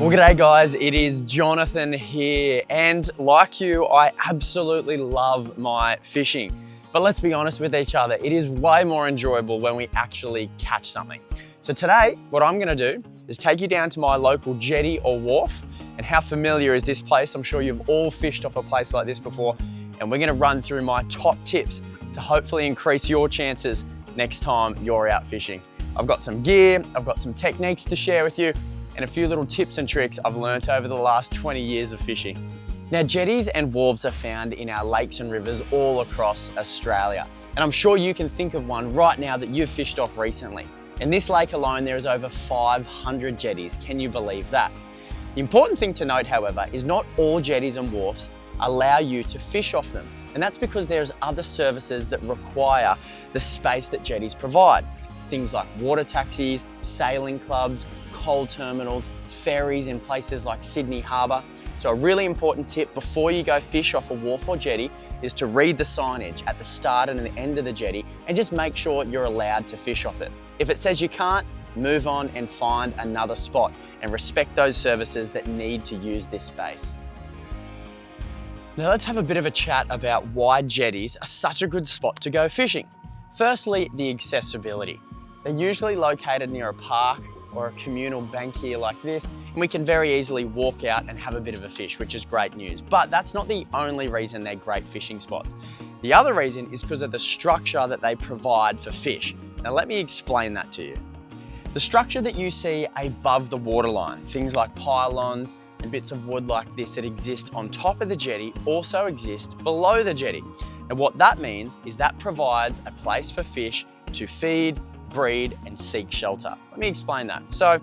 Well, g'day guys, it is Jonathan here, and like you, I absolutely love my fishing. But let's be honest with each other, it is way more enjoyable when we actually catch something. So today, what I'm gonna do is take you down to my local jetty or wharf. And how familiar is this place? I'm sure you've all fished off a place like this before. And we're gonna run through my top tips to hopefully increase your chances next time you're out fishing. I've got some gear, I've got some techniques to share with you, and a few little tips and tricks I've learnt over the last 20 years of fishing. Now, jetties and wharves are found in our lakes and rivers all across Australia. And I'm sure you can think of one right now that you've fished off recently. In this lake alone, there is over 500 jetties. Can you believe that? The important thing to note, however, is not all jetties and wharfs allow you to fish off them. And that's because there's other services that require the space that jetties provide. Things like water taxis, sailing clubs, coal terminals, ferries in places like Sydney Harbour. So a really important tip before you go fish off a wharf or jetty is to read the signage at the start and the end of the jetty and just make sure you're allowed to fish off it. If it says you can't, move on and find another spot and respect those services that need to use this space. Now let's have a bit of a chat about why jetties are such a good spot to go fishing. Firstly, the accessibility. They're usually located near a park or a communal bank here like this, and we can very easily walk out and have a bit of a fish, which is great news. But that's not the only reason they're great fishing spots. The other reason is because of the structure that they provide for fish. Now let me explain that to you. The structure that you see above the waterline, things like pylons and bits of wood like this that exist on top of the jetty, also exist below the jetty. And what that means is that provides a place for fish to feed, breed and seek shelter. Let me explain that. So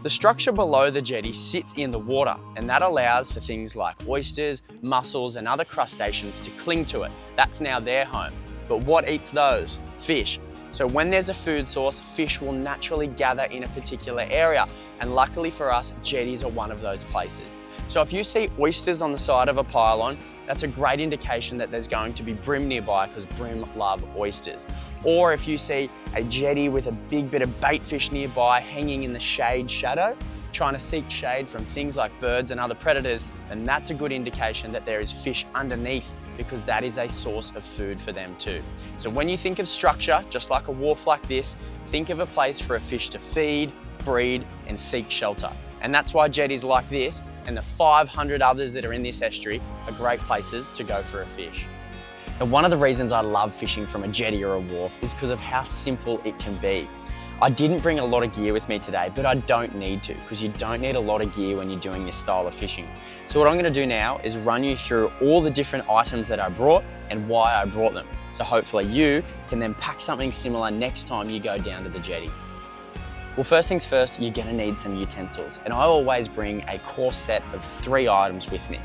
the structure below the jetty sits in the water, and that allows for things like oysters, mussels and other crustaceans to cling to it. That's now their home. But what eats those? Fish. So when there's a food source, fish will naturally gather in a particular area, and luckily for us, jetties are one of those places. So if you see oysters on the side of a pylon, that's a great indication that there's going to be bream nearby because bream love oysters. Or if you see a jetty with a big bit of bait fish nearby hanging in the shade shadow, trying to seek shade from things like birds and other predators, then that's a good indication that there is fish underneath because that is a source of food for them too. So when you think of structure, just like a wharf like this, think of a place for a fish to feed, breed and seek shelter. And that's why jetties like this and the 500 others that are in this estuary are great places to go for a fish. And one of the reasons I love fishing from a jetty or a wharf is because of how simple it can be. I didn't bring a lot of gear with me today, but I don't need to, because you don't need a lot of gear when you're doing this style of fishing. So what I'm going to do now is run you through all the different items that I brought and why I brought them. So hopefully you can then pack something similar next time you go down to the jetty. Well, first things first, you're gonna need some utensils. And I always bring a core set of 3 items with me.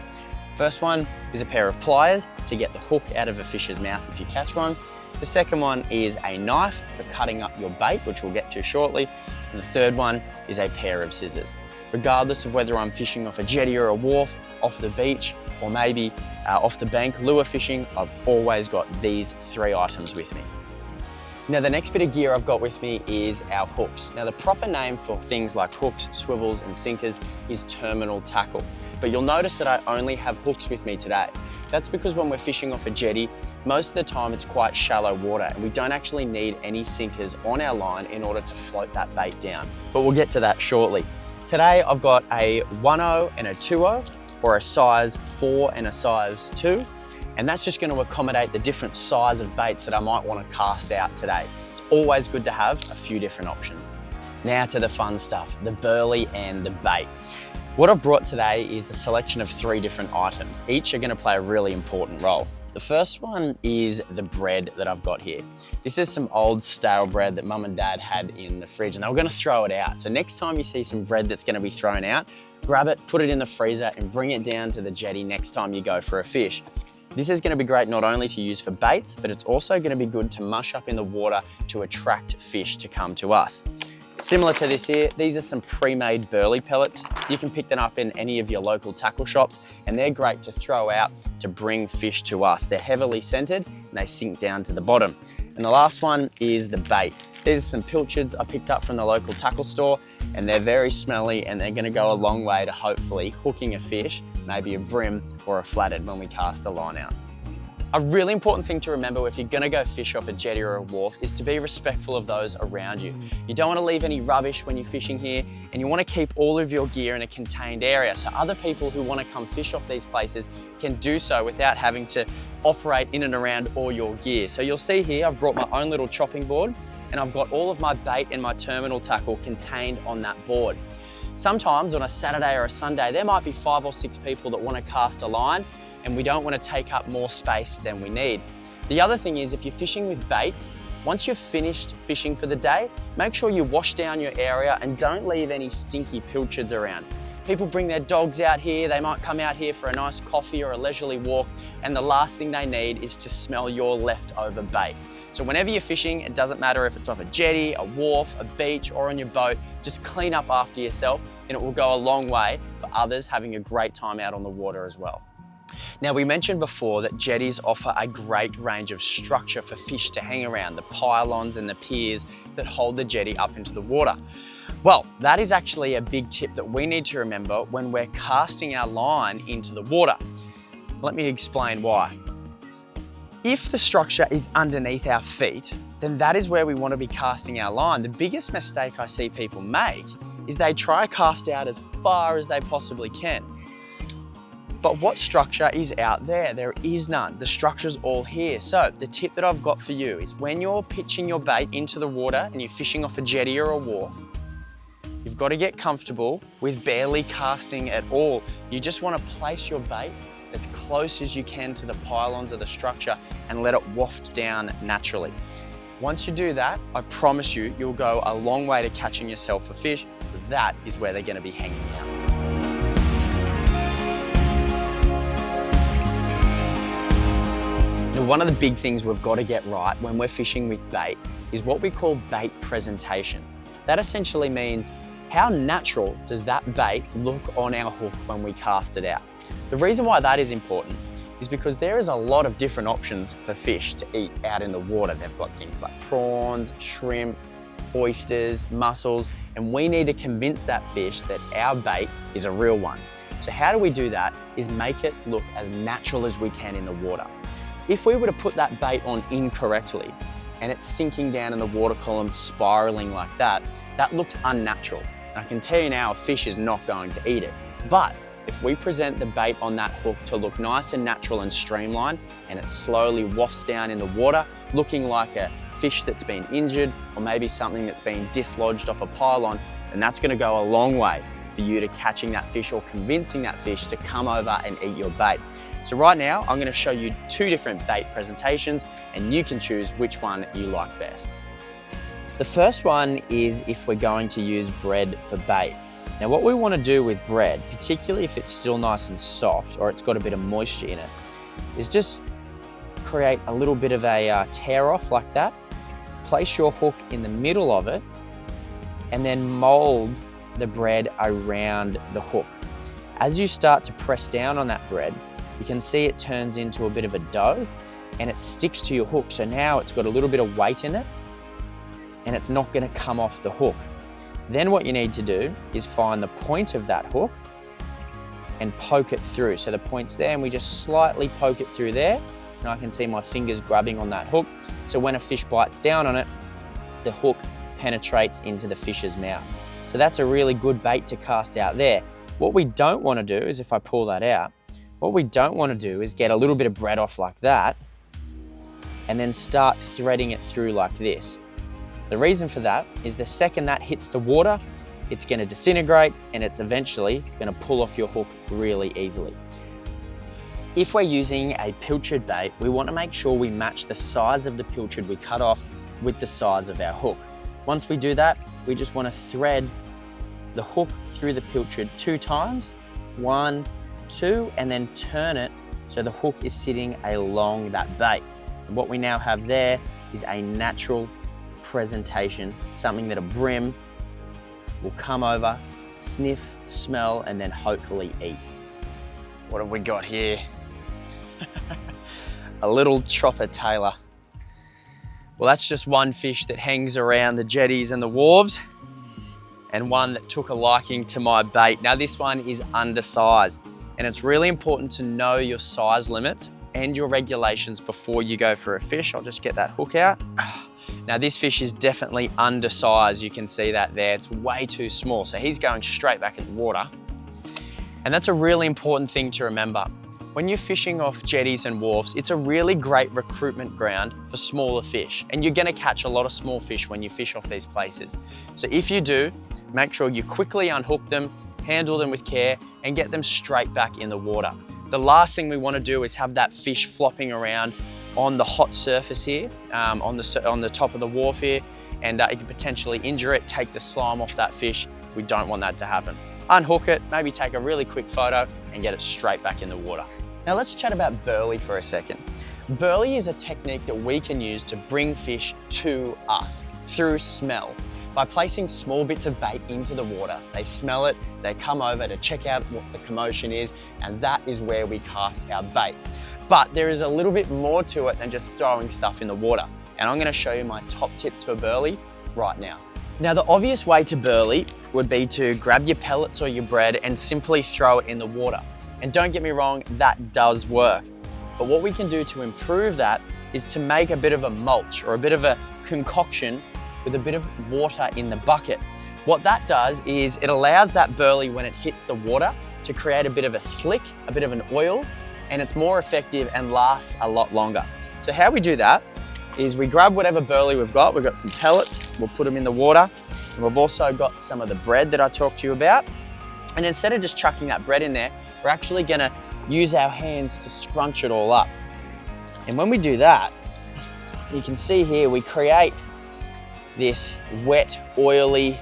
First one is a pair of pliers to get the hook out of a fish's mouth if you catch one. The second one is a knife for cutting up your bait, which we'll get to shortly. And the third one is a pair of scissors. Regardless of whether I'm fishing off a jetty or a wharf, off the beach, or maybe off the bank lure fishing, I've always got these 3 items with me. Now the next bit of gear I've got with me is our hooks. Now the proper name for things like hooks, swivels and sinkers is terminal tackle. But you'll notice that I only have hooks with me today. That's because when we're fishing off a jetty, most of the time it's quite shallow water and we don't actually need any sinkers on our line in order to float that bait down. But we'll get to that shortly. Today I've got a 1/0 and a 2/0, or a size 4 and a size 2. And that's just going to accommodate the different size of baits that I might want to cast out today. It's always good to have a few different options. Now to the fun stuff, the burley and the bait. What I've brought today is a selection of 3 different items. Each are going to play a really important role. The first one is the bread that I've got here. This is some old stale bread that Mum and Dad had in the fridge and they were going to throw it out. So next time you see some bread that's going to be thrown out, grab it, put it in the freezer and bring it down to the jetty next time you go for a fish. This is going to be great not only to use for baits, but it's also going to be good to mush up in the water to attract fish to come to us. Similar to this here, these are some pre-made burley pellets. You can pick them up in any of your local tackle shops and they're great to throw out to bring fish to us. They're heavily scented and they sink down to the bottom. And the last one is the bait. These are some pilchards I picked up from the local tackle store and they're very smelly, and they're gonna go a long way to hopefully hooking a fish, maybe a brim or a flathead when we cast the line out. A really important thing to remember if you're gonna go fish off a jetty or a wharf is to be respectful of those around you. You don't wanna leave any rubbish when you're fishing here, and you wanna keep all of your gear in a contained area so other people who wanna come fish off these places can do so without having to operate in and around all your gear. So you'll see here, I've brought my own little chopping board, and I've got all of my bait and my terminal tackle contained on that board. Sometimes on a Saturday or a Sunday, there might be 5 or 6 people that wanna cast a line, and we don't want to take up more space than we need. The other thing is, if you're fishing with baits, once you've finished fishing for the day, make sure you wash down your area and don't leave any stinky pilchards around. People bring their dogs out here, they might come out here for a nice coffee or a leisurely walk, and the last thing they need is to smell your leftover bait. So whenever you're fishing, it doesn't matter if it's off a jetty, a wharf, a beach, or on your boat, just clean up after yourself, and it will go a long way for others having a great time out on the water as well. Now, we mentioned before that jetties offer a great range of structure for fish to hang around, the pylons and the piers that hold the jetty up into the water. Well, that is actually a big tip that we need to remember when we're casting our line into the water. Let me explain why. If the structure is underneath our feet, then that is where we want to be casting our line. The biggest mistake I see people make is they try to cast out as far as they possibly can. But what structure is out there? There is none. The structure's all here. So the tip that I've got for you is when you're pitching your bait into the water and you're fishing off a jetty or a wharf, you've got to get comfortable with barely casting at all. You just want to place your bait as close as you can to the pylons of the structure and let it waft down naturally. Once you do that, I promise you, you'll go a long way to catching yourself a fish, because that is where they're going to be hanging out. One of the big things we've got to get right when we're fishing with bait is what we call bait presentation. That essentially means how natural does that bait look on our hook when we cast it out. The reason why that is important is because there is a lot of different options for fish to eat out in the water. They've got things like prawns, shrimp, oysters, mussels, and we need to convince that fish that our bait is a real one. So how do we do that is make it look as natural as we can in the water. If we were to put that bait on incorrectly and it's sinking down in the water column, spiraling like that, that looks unnatural. And I can tell you now, a fish is not going to eat it. But if we present the bait on that hook to look nice and natural and streamlined, and it slowly wafts down in the water, looking like a fish that's been injured, or maybe something that's been dislodged off a pylon, then that's gonna go a long way for you to catching that fish or convincing that fish to come over and eat your bait. So right now, I'm gonna show you 2 different bait presentations, and you can choose which one you like best. The first one is if we're going to use bread for bait. Now what we wanna do with bread, particularly if it's still nice and soft or it's got a bit of moisture in it, is just create a little bit of a tear off like that. Place your hook in the middle of it and then mold the bread around the hook. As you start to press down on that bread, you can see it turns into a bit of a dough and it sticks to your hook. So now it's got a little bit of weight in it and it's not going to come off the hook. Then what you need to do is find the point of that hook and poke it through. So the point's there and we just slightly poke it through there. And I can see my fingers grabbing on that hook. So when a fish bites down on it, the hook penetrates into the fish's mouth. So that's a really good bait to cast out there. What we don't want to do is, if I pull that out, what we don't want to do is get a little bit of bread off like that and then start threading it through like this. The reason for that is the second that hits the water, it's going to disintegrate and it's eventually going to pull off your hook really easily. If we're using a pilchard bait, we want to make sure we match the size of the pilchard we cut off with the size of our hook. Once we do that, we just want to thread the hook through the pilchard 2 times, 1, 2, and then turn it so the hook is sitting along that bait. And what we now have there is a natural presentation, something that a brim will come over, sniff, smell, and then hopefully eat. What have we got here? A little chopper tailor. Well, that's just one fish that hangs around the jetties and the wharves. and one that took a liking to my bait. Now this one is undersized, and it's really important to know your size limits and your regulations before you go for a fish. I'll just get that hook out. Now this fish is definitely undersized. You can see that there, it's way too small. So he's going straight back in the water. And that's a really important thing to remember. When you're fishing off jetties and wharfs, it's a really great recruitment ground for smaller fish. And you're gonna catch a lot of small fish when you fish off these places. So if you do, make sure you quickly unhook them, handle them with care, and get them straight back in the water. The last thing we wanna do is have that fish flopping around on the hot surface here, on the top of the wharf here, and it could potentially injure it, take the slime off that fish. We don't want that to happen. Unhook it, maybe take a really quick photo and get it straight back in the water. Now let's chat about burley for a second. Burley is a technique that we can use to bring fish to us through smell. By placing small bits of bait into the water, they smell it, they come over to check out what the commotion is, and that is where we cast our bait. But there is a little bit more to it than just throwing stuff in the water. And I'm gonna show you my top tips for burley right now. Now the obvious way to burley would be to grab your pellets or your bread and simply throw it in the water. And don't get me wrong, that does work. But what we can do to improve that is to make a bit of a mulch or a bit of a concoction with a bit of water in the bucket. What that does is it allows that burley, when it hits the water, to create a bit of a slick, a bit of an oil, and it's more effective and lasts a lot longer. So how we do that is we grab whatever burley we've got. We've got some pellets, we'll put them in the water, and we've also got some of the bread that I talked to you about. And instead of just chucking that bread in there, we're actually gonna use our hands to scrunch it all up. And when we do that, you can see here, we create this wet, oily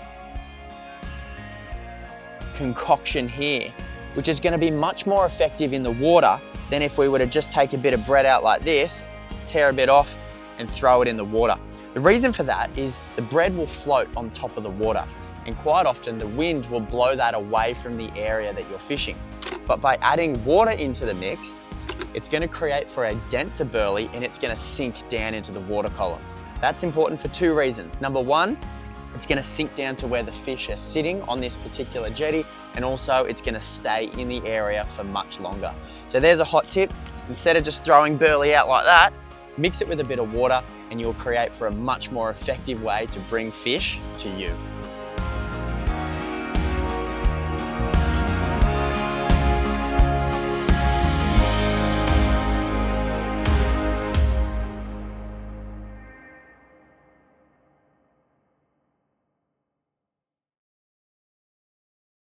concoction here, which is gonna be much more effective in the water than if we were to just take a bit of bread out like this, tear a bit off, and throw it in the water. The reason for that is the bread will float on top of the water, and quite often the wind will blow that away from the area that you're fishing. But by adding water into the mix, it's gonna create for a denser burley, and it's gonna sink down into the water column. That's important for two reasons. Number one, it's gonna sink down to where the fish are sitting on this particular jetty, and also it's gonna stay in the area for much longer. So there's a hot tip. Instead of just throwing burley out like that, mix it with a bit of water and you'll create for a much more effective way to bring fish to you.